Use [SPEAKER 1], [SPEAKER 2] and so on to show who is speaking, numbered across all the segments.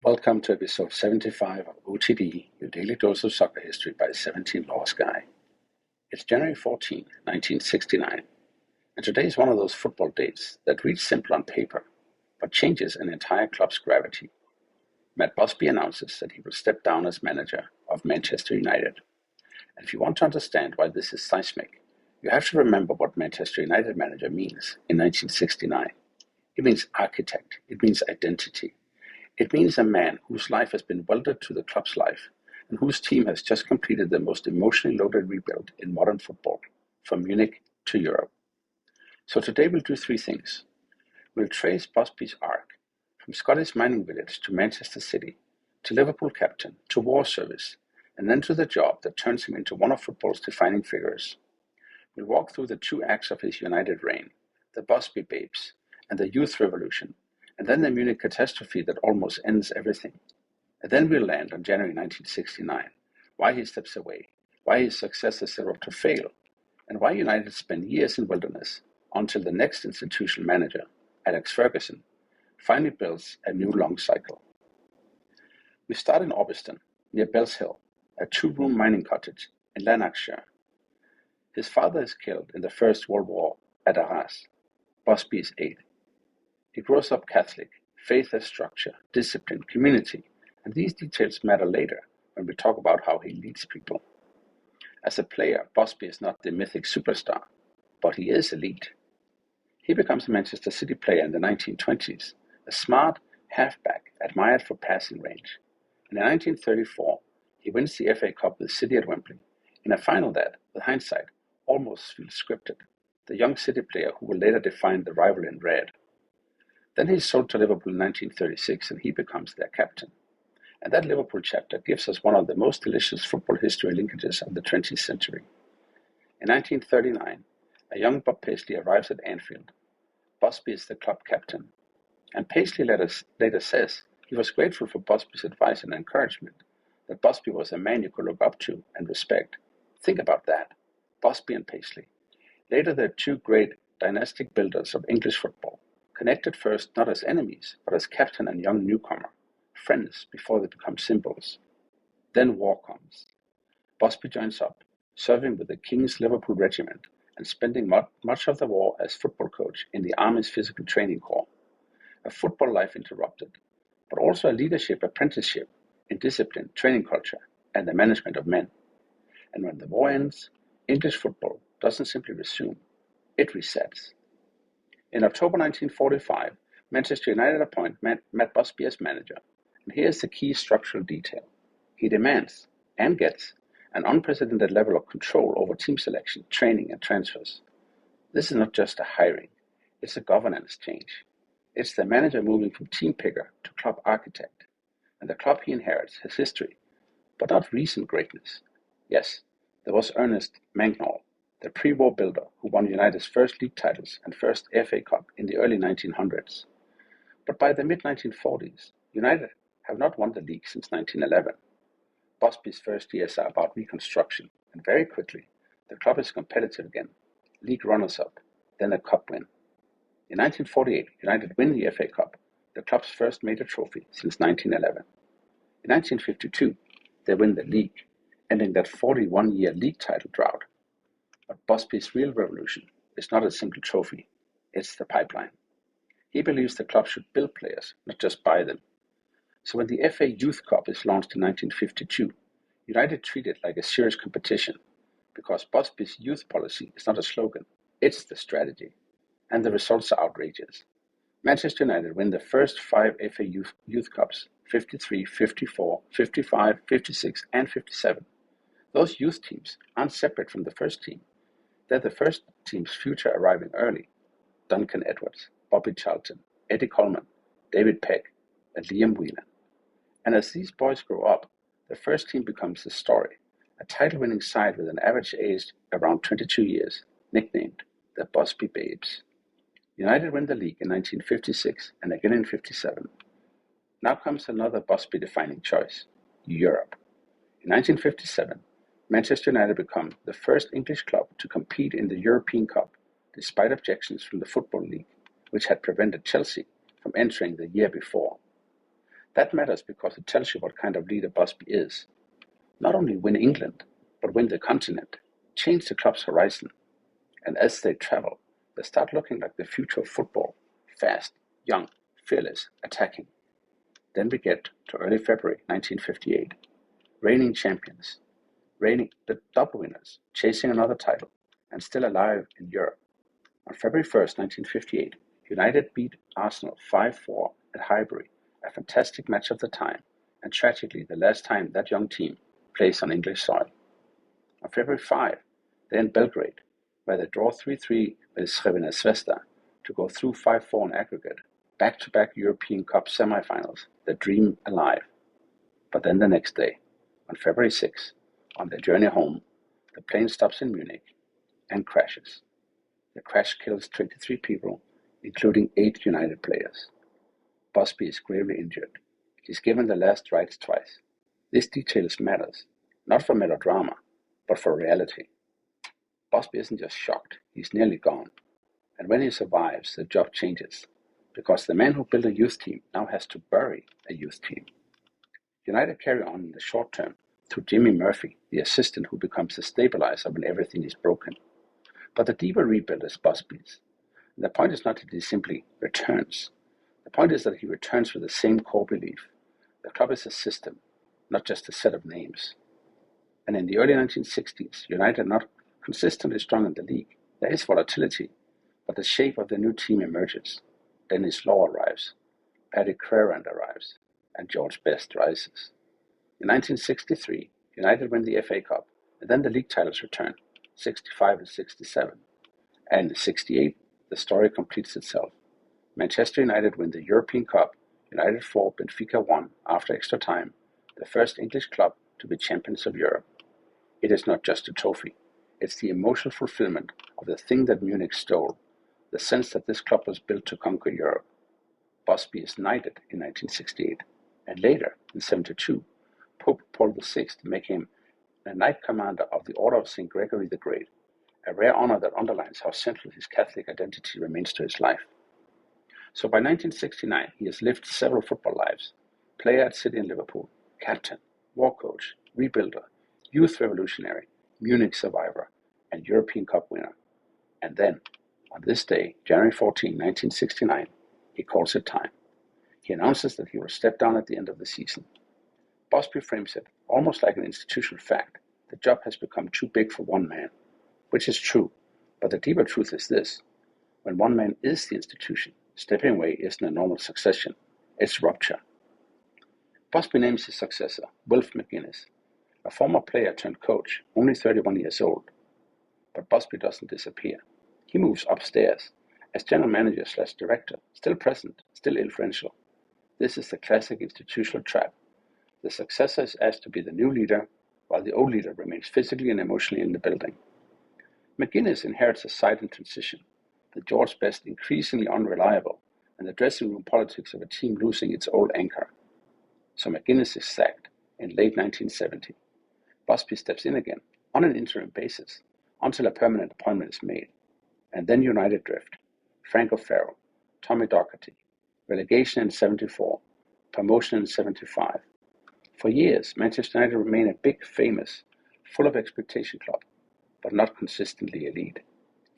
[SPEAKER 1] Welcome to episode 75 of OTD, your daily dose of soccer history by 17 Laws Guy. It's January 14, 1969, and today is one of those football dates that reads simple on paper, but changes an entire club's gravity. Matt Busby announces that he will step down as manager of Manchester United. And if you want to understand why this is seismic, you have to remember what Manchester United manager means in 1969. It means architect, it means identity. It means a man whose life has been welded to the club's life and whose team has just completed the most emotionally loaded rebuild in modern football, from Munich to Europe. So today we'll do three things. We'll trace Busby's arc from Scottish mining village to Manchester City, to Liverpool captain, to war service, and then to the job that turns him into one of football's defining figures. We'll walk through the two acts of his United reign, the Busby Babes and the Youth Revolution, and then the Munich catastrophe that almost ends everything. And then we'll land on January 1969, why he steps away, why his success is set up to fail, and why United spent years in wilderness until the next institutional manager, Alex Ferguson, finally builds a new long cycle. We start in Orbiston, near Bells Hill, a two-room mining cottage in Lanarkshire. His father is killed in the First World War at Arras. Busby is 8. He grows up Catholic, faith as structure, discipline, community, and these details matter later when we talk about how he leads people. As a player, Busby is not the mythic superstar, but he is elite. He becomes a Manchester City player in the 1920s, a smart halfback admired for passing range. And in 1934, he wins the FA Cup with City at Wembley, in a final that, with hindsight, almost feels scripted, the young City player who will later define the rival in red. Then he's sold to Liverpool in 1936 and he becomes their captain. And that Liverpool chapter gives us one of the most delicious football history linkages of the 20th century. In 1939, a young Bob Paisley arrives at Anfield. Busby is the club captain. And Paisley later says he was grateful for Busby's advice and encouragement, that Busby was a man you could look up to and respect. Think about that, Busby and Paisley. Later they're two great dynastic builders of English football, connected first not as enemies, but as captain and young newcomer, friends before they become symbols. Then war comes. Busby joins up, serving with the King's Liverpool Regiment and spending much of the war as football coach in the Army's Physical Training Corps. A football life interrupted, but also a leadership apprenticeship in discipline, training culture, and the management of men. And when the war ends, English football doesn't simply resume, it resets. In October 1945, Manchester United appoint Matt Busby as manager, and here's the key structural detail. He demands, and gets, an unprecedented level of control over team selection, training, and transfers. This is not just a hiring, it's a governance change. It's the manager moving from team picker to club architect, and the club he inherits has history, but not recent greatness. Yes, there was Ernest Mangnall, the pre-war builder who won United's first league titles and first FA Cup in the early 1900s. But by the mid-1940s, United have not won the league since 1911. Busby's first years are about reconstruction, and very quickly, the club is competitive again, league runners-up, then a cup win. In 1948, United win the FA Cup, the club's first major trophy since 1911. In 1952, they win the league, ending that 41-year league title drought. But Busby's real revolution is not a single trophy, it's the pipeline. He believes the club should build players, not just buy them. So when the FA Youth Cup is launched in 1952, United treat it like a serious competition, because Busby's youth policy is not a slogan, it's the strategy. And the results are outrageous. Manchester United win the first 5 FA Youth Cups, 53, 54, 55, 56, and 57. Those youth teams aren't separate from the first team. They're the first team's future arriving early. Duncan Edwards, Bobby Charlton, Eddie Coleman, David Peck, and Liam Whelan. And as these boys grow up, the first team becomes the story, a title-winning side with an average age around 22 years, nicknamed the Busby Babes. United win the league in 1956 and again in 57. Now comes another Busby defining choice, Europe. In 1957, Manchester United become the first English club to compete in the European Cup, despite objections from the Football League, which had prevented Chelsea from entering the year before. That matters because it tells you what kind of leader Busby is. Not only win England, but win the continent, change the club's horizon. And as they travel, they start looking like the future of football. Fast, young, fearless, attacking. Then we get to early February 1958. Reigning champions, reigning the double winners, chasing another title, and still alive in Europe. On February 1st, 1958, United beat Arsenal 5-4 at Highbury, a fantastic match of the time, and tragically the last time that young team plays on English soil. On February 5, they're in Belgrade, where they draw 3-3 with Crvena Zvezda to go through 5-4 in aggregate, back-to-back European Cup semi-finals, the dream alive. But then the next day, on February 6, on their journey home, the plane stops in Munich and crashes. The crash kills 23 people, including 8 United players. Busby is gravely injured. He's given the last rites twice. This detail matters, not for melodrama, but for reality. Busby isn't just shocked, he's nearly gone. And when he survives, the job changes, because the man who built a youth team now has to bury a youth team. United carry on in the short term through Jimmy Murphy, the assistant who becomes the stabilizer when everything is broken. But the deeper rebuild is Busby's. And the point is not that he simply returns. The point is that he returns with the same core belief. The club is a system, not just a set of names. And in the early 1960s, United are not consistently strong in the league. There is volatility, but the shape of the new team emerges. Dennis Law arrives, Paddy Crerand arrives, and George Best rises. In 1963, United win the FA Cup, and then the league titles return, 65 and 67. And in 68, the story completes itself. Manchester United win the European Cup, United 4, Benfica 1, after extra time, the first English club to be champions of Europe. It is not just a trophy. It's the emotional fulfillment of the thing that Munich stole, the sense that this club was built to conquer Europe. Busby is knighted in 1968, and later, in 72, Pope Paul VI made him a Knight Commander of the Order of St. Gregory the Great, a rare honor that underlines how central his Catholic identity remains to his life. So by 1969, he has lived several football lives: player at City and Liverpool, captain, war coach, rebuilder, youth revolutionary, Munich survivor, and European Cup winner. And then, on this day, January 14, 1969, he calls it time. He announces that he will step down at the end of the season. Busby frames it almost like an institutional fact. The job has become too big for one man, which is true, but the deeper truth is this: when one man is the institution, stepping away isn't a normal succession, it's rupture. Busby names his successor, Wilf McGuinness, a former player turned coach, only 31 years old. But Busby doesn't disappear. He moves upstairs as general manager / director, still present, still influential. This is the classic institutional trap. The successor is asked to be the new leader, while the old leader remains physically and emotionally in the building. McGuinness inherits a silent transition, the George Best increasingly unreliable, and the dressing room politics of a team losing its old anchor. So McGuinness is sacked in late 1970. Busby steps in again, on an interim basis, until a permanent appointment is made. And then United drift. Frank O'Farrell, Tommy Docherty, relegation in 74, promotion in 75. For years, Manchester United remain a big, famous, full of expectation club, but not consistently elite.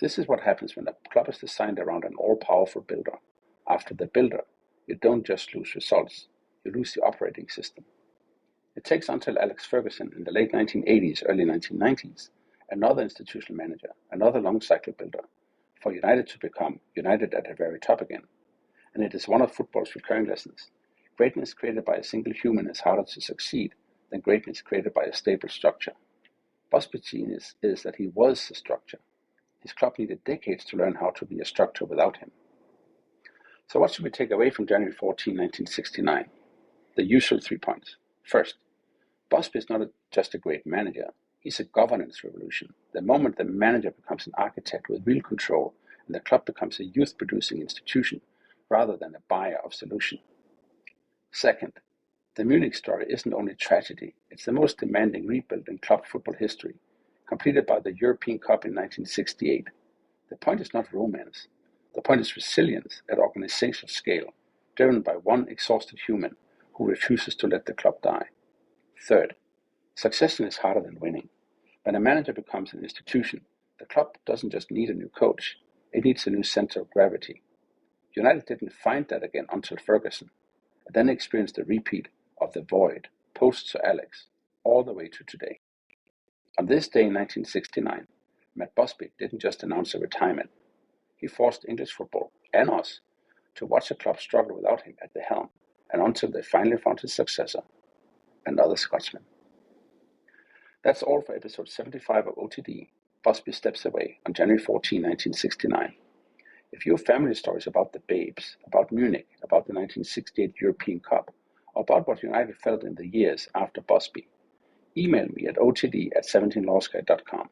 [SPEAKER 1] This is what happens when a club is designed around an all-powerful builder. After the builder, you don't just lose results, you lose the operating system. It takes until Alex Ferguson in the late 1980s, early 1990s, another institutional manager, another long-cycle builder, for United to become United at the very top again. And it is one of football's recurring lessons. Greatness created by a single human is harder to succeed than greatness created by a stable structure. Busby's genius is that he was the structure. His club needed decades to learn how to be a structure without him. So what should we take away from January 14, 1969? The usual 3 points. First, Busby is not just a great manager, he's a governance revolution. The moment the manager becomes an architect with real control and the club becomes a youth-producing institution rather than a buyer of solution. Second, the Munich story isn't only tragedy, it's the most demanding rebuild in club football history, completed by the European Cup in 1968. The point is not romance. The point is resilience at organizational scale, driven by one exhausted human who refuses to let the club die. Third, succession is harder than winning. When a manager becomes an institution, the club doesn't just need a new coach, it needs a new center of gravity. United didn't find that again until Ferguson, and then experienced a repeat of the void, post-Sir Alex, all the way to today. On this day in 1969, Matt Busby didn't just announce a retirement. He forced English football, and us, to watch the club struggle without him at the helm, and until they finally found his successor, another Scotsman. That's all for episode 75 of OTD, Busby Steps Away, on January 14, 1969. If you have family stories about the Babes, about Munich, about the 1968 European Cup, or about what United felt in the years after Busby, email me at otd@17lawsky.com.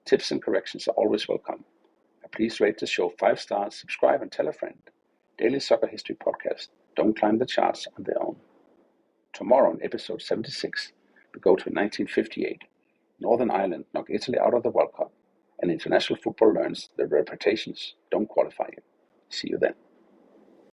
[SPEAKER 1] Tips and corrections are always welcome. Please rate the show 5 stars, subscribe, and tell a friend. Daily Soccer History Podcast. Don't climb the charts on their own. Tomorrow on episode 76, we go to 1958. Northern Ireland knock Italy out of the World Cup, and international football learns that reputations don't qualify you. See you then.